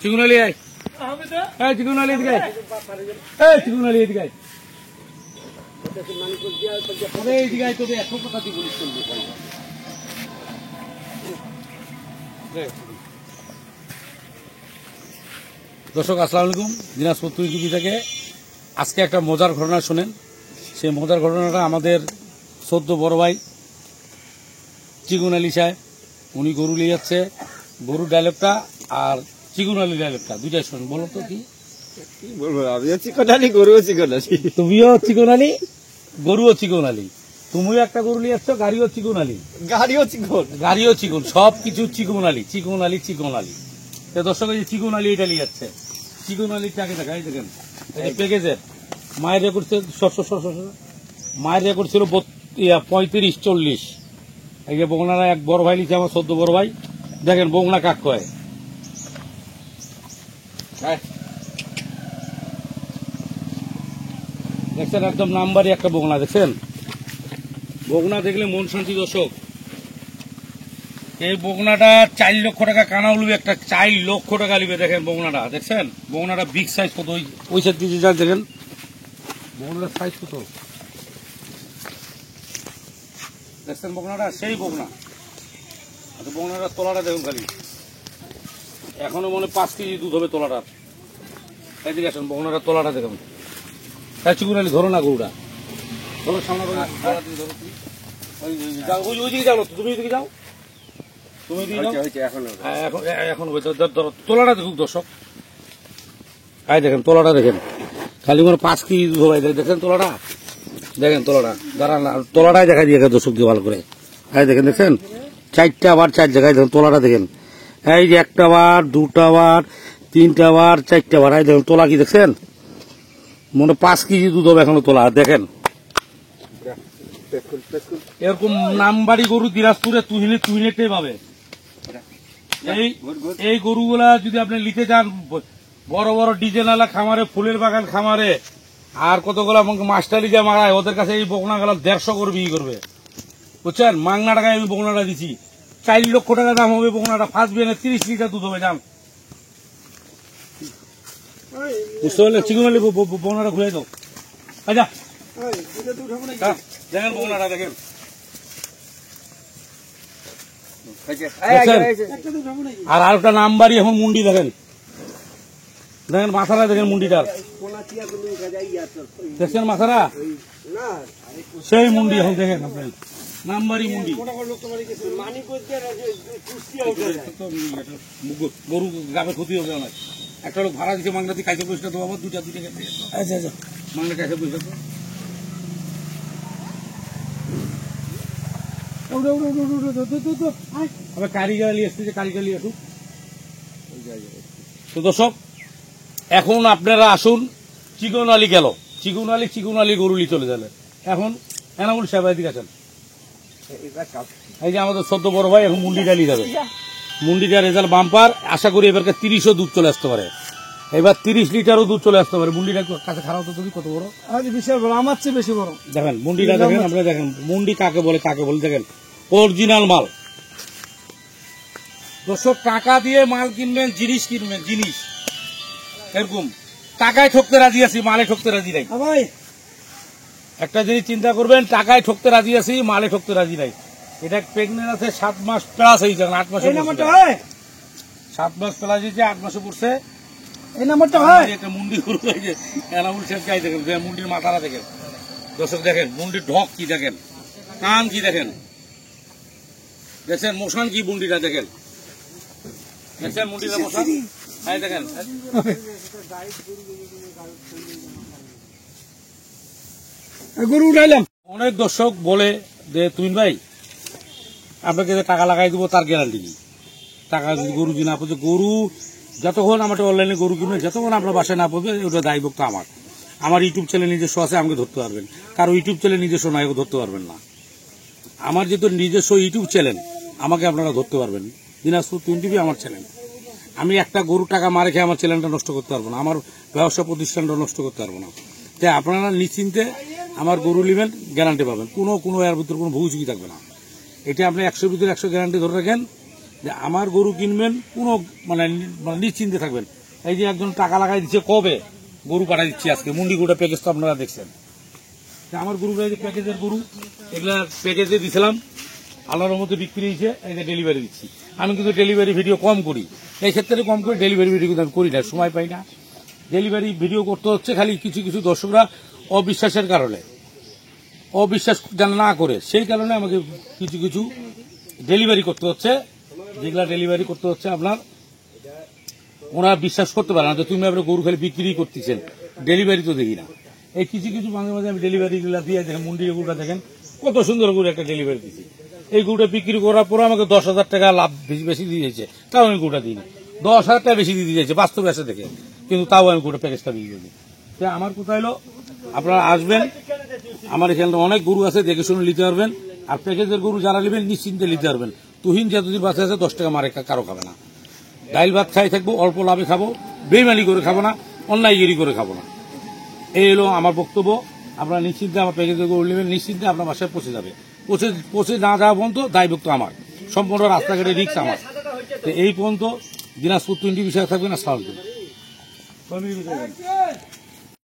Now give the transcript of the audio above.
Chicken वाली आई, chicken वाली दिखाई, चिकन वाली दिखाई, अरे दिखाई तो दे, ऐसा पता नहीं पुलिस को दर्शक আসসালামু আলাইকুম। দিনাজপুর টিভি থেকে আজকে একটা মজার ঘটনা শুনেন। সেই মজার ঘটনাটা আমাদের সদ্য বড় ভাই চিকন আলী সাহেব, উনি গরু নিয়ে যাচ্ছে। গরুর ডায়লগটা আর চিকন আলী ডায়লগটা দুইটাই শুনুন। বলো তো কি বলবো? আমিও চিকন আলী, গরুও চিকন আলী। তুমিও চিকন আলী, গরুও চিকন আলী। তুমিও একটা গরু নিয়ে যাচ্ছ, গাড়িও চিকন আলী, গাড়িও চিকন, সবকিছু চিকন আলী, চিকন আলী, চিকন আলী। দর্শক এই যে চিকন আলী এটা নিয়ে যাচ্ছে। চিকন আলীর টাকে দেখা দেখেন প্যাকেজের মায়ের রেকর্ড ছিল মায়ের রেকর্ড ছিল 35-40। এই যে বগনারা এক বড় ভাই লিখছে, আমার সদ্য বড় ভাই। দেখেন বগনা কাক কয়, দেখছেন একদম নাম্বারই একটা বগনা। দেখছেন বগনা দেখলে মন শান্তি। দর্শক এই বগনাটা 4 লক্ষ টাকা কানা উলবে, একটা 4 লক্ষ টাকা লিবে। দেখেন বগনাটা, দেখছেন বগনাটা বিগ সাইজ কত, ওই সাইড দিয়ে যান। দেখেন বগনাটার সাইজ কত, দেখছেন বগনাটা সেই বগনা। আচ্ছা বগনাটার তলাটা দেখুন খালি, এখনো মনে 5 কেজি দুধ হবে তলাটার। এদিকে আসেন, বগনাটার তলাটা দেখুন। তাই চিকুন আলী ধরো না গরুটা, ধরো সামনে ধরো, ওইদিকে যাও, তুমি ওইদিকে যাও, তুমি এখন তোলাটা দেখুন দর্শক। আয় দেখেন তোলাটা, দেখেন খালি মানে 5 কেজি দুধ হবে। দেখেন তোলাটা, দেখেন তোলাটা, দাঁড়ান তোলাটাই দেখা দিয়ে দর্শক দিয়ে ভালো করে। আয় দেখেন, দেখছেন 4টা বার 4 জায়গায় দেখেন তোলাটা। দেখেন এই যে 1টা বার, 2টা বার, 3টা বার, 4টা বার। আয় দেখেন তোলা কি দেখছেন, মনে 5 কেজি দুধ হবে এখনো তোলা। দেখেন এরকম নামবাড়ি গরু দিনাজপুরে তুহিনেটাই পাবে। এই গরুগুলা যদি আপনি নিতে চান বড় বড় ডিজাইনওয়ালা খামারে, ফুলের বাগান খামারে, আর কতগুলা মাস্টারি যা মারায়, ওদের কাছে এই বকনা গেলা 150 করে বিক্রি করবে, বুঝছেন। মাংনা টাকায় আমি বকনাটা দিচ্ছি, 4 লক্ষ টাকা দাম হবে বকনাটা। ফার্স্ট বিয়ানে 30 লিটার দুধ হবে। দাম বুঝতে পারলে? চিকন আলী বকনাটা ঘুরে দাও। আচ্ছা দেখেন বকনাটা, দেখেন আর আরেকটা নাম্বারই এখন মুন্ডি। দেখেন দেখেন মাথাটা, দেখেন মুন্ডিটার, দেখছেন মাথাটা সেই মুন্ডি। এখন দেখেন আপনার নাম্বারই মুন্ডি। গরু গাবে ক্ষতি হবে অনেক। একটা লোক ভাড়া দিচ্ছে মাংনা দিয়ে, কাইতে পয়সা দেবো, আবার দুইটা আচ্ছা আচ্ছা মাংনা কাইতে পয়সা দেবো। কারিগরি আসছে, কারিগরি আসুক। তো দর্শক এখন আপনারা আসুন, চিকন আলী গেল, চিকন আলী গরুলি চলে যাবে। এখন এনামুল সাহেব এদিকে আছেন। এই যে আমাদের সদ্য বড় ভাই এখন মুন্ডি ডালি যাবে। মুন্ডিটা রেজাল্ট বাম্পার। আশা করি এবারকে 30ও দুধ চলে আসতে পারে, এবার 30 লিটারও দুধ চলে আসতে পারে। মুন্ডিটা কাছে খারাপ হতো কত বড়, বিশাল বড়, আমার চেয়ে বেশি বড়। দেখেন মুন্ডিটা, দেখেন আপনারা দেখেন মুন্ডি কাকে বলে, দেখেন অরিজিনাল মাল। দর্শক টাকা দিয়ে মাল কিনবেন, জিনিস কিনবেন, জিনিস এরকম টাকায় ঠকতে রাজি আছি, মালে ঠকতে রাজি নাই। ভাই একটা জিনিস চিন্তা করবেন, টাকায় ঠকতে রাজি আছি, মালে ঠকতে রাজি নাই। এটা প্রেগনেন্ট আছে 7 মাস প্লাস হয়েছে, 8 মাসে 7 মাস প্লাস হয়েছে, 8 মাসে পড়ছে। এই নাম্বারটা হয় একটা মুন্ডি গরু হয়েছে। এনামুল সাহেব চাই দেখেন, মুন্ডির মাথাটা দেখেন দর্শক, দেখেন মুন্ডির ঢক কি, দেখেন কান কি, দেখেন দেখছেন মোশন কি, মুন্ডিটা দেখেন, দেখছেন মুন্ডিটা মোশন। হ্যাঁ দেখেন গরু উঠাইলাম। অনেক দর্শক বলে যে তুমিন ভাই আপনাকে যে টাকা লাগাই দিব তার গ্যারান্টি নেই। টাকা যদি গরু যদি না পড়ছে, গরু যতক্ষণ আমার অনলাইনে গরু কিনবে, যতক্ষণ আপনার বাসায় না পড়বে, ওটা দায়িত্ব আমার। আমার ইউটিউব চ্যানেল নিজস্ব আছে, আমাকে ধরতে পারবেন। কারো ইউটিউব চ্যানেল নিজস্ব নয়, ধরতে পারবেন না। আমার যেহেতু নিজস্ব ইউটিউব চ্যানেল, আমাকে আপনারা ধরতে পারবেন। দিনাজপুর টিভি আমার চ্যানেল। আমি একটা গরুর টাকা মারে খেয়ে আমার চ্যানেলটা নষ্ট করতে পারবো না, আমার ব্যবসা প্রতিষ্ঠানটা নষ্ট করতে পারবো না। তাই আপনারা নিশ্চিন্তে আমার গরু নেবেন, গ্যারান্টি পাবেন, কোনো এর ভিতরে কোনো ভুগি থাকবে না। এটা আপনি 100 ভিতরে 100 গ্যারান্টি ধরে রাখেন যে আমার গরু কিনবেন, কোনো মানে নিশ্চিন্তে থাকবেন। এই যে একজন টাকা লাগাই দিচ্ছে, কবে গরু পাঠাই দিচ্ছি আজকে, মুন্ডি গোটা প্যাকেজ তো আপনারা দেখছেন। আমার গরুগুলো এই যে প্যাকেজের গরু, এগুলা প্যাকেজে দিয়েছিলাম, আল্লাহর মধ্যে বিক্রি হয়েছে, এই যে ডেলিভারি দিচ্ছি। আমি কিন্তু ডেলিভারি ভিডিও কম করি, এই ক্ষেত্রে কম করে ডেলিভারি ভিডিও কিন্তু আমি করি না, সময় পাই না। ডেলিভারি ভিডিও করতে হচ্ছে খালি কিছু কিছু দর্শকরা অবিশ্বাসের কারণে, অবিশ্বাস যেন না করে, সেই কারণে আমাকে কিছু কিছু ডেলিভারি করতে হচ্ছে, যেগুলা ডেলিভারি করতে হচ্ছে আপনার ওনারা বিশ্বাস করতে পারে না যে তুমি আপনার গরু খালি বিক্রি করতেছেন, ডেলিভারি তো দেখি না। এই কিছু কিছু মাঝে মাঝে আমি ডেলিভারিগুলো দিয়ে দেখেন, মুন্ডির গরুটা দেখেন কত সুন্দর গরু একটা ডেলিভারি দিচ্ছি। এই গরুটা বিক্রি করার পর আমাকে 10,000 টাকা লাভ বেশি দিয়ে দিয়েছে, তাও আমি গরুটা দিইনি। 10,000 টাকা বেশি দিয়ে দিয়েছে বাস্তবে এসে দেখে, কিন্তু তাও আমি গরুটা প্যাকেজটা দিয়ে দিই। তাই আমার কথা হলো আপনারা আসবেন, আমার এখানে অনেক গরু আছে, দেখে শুনে নিতে পারবেন। আর প্যাকেজের গরু যারা নেবেন নিশ্চিন্তে নিতে পারবেন। তুহিন যতদিন বাচ্চা আছে 10 টাকা মারে কারো খাবে না। ডাইল ভাত খাই থাকবো, অল্প লাভে খাবো, বেইমানি করে খাবো না, অন্যায়গিরি করে খাবো না। এই হলো আমার বক্তব্য। আপনারা নিশ্চিন্তে আমার প্যাকেজের গরু নেবেন, নিশ্চিন্তে আপনার বাসায় পৌঁছে যাবে। পৌঁছে না যাওয়া পর্যন্ত দায়ভুক্ত আমার, সম্পূর্ণ রাস্তাঘাটে রিক্স আমার। তো এই পর্যন্ত দিনাজপুর 20 বিষয় থাকবেন। আসসালামু আলাইকুম।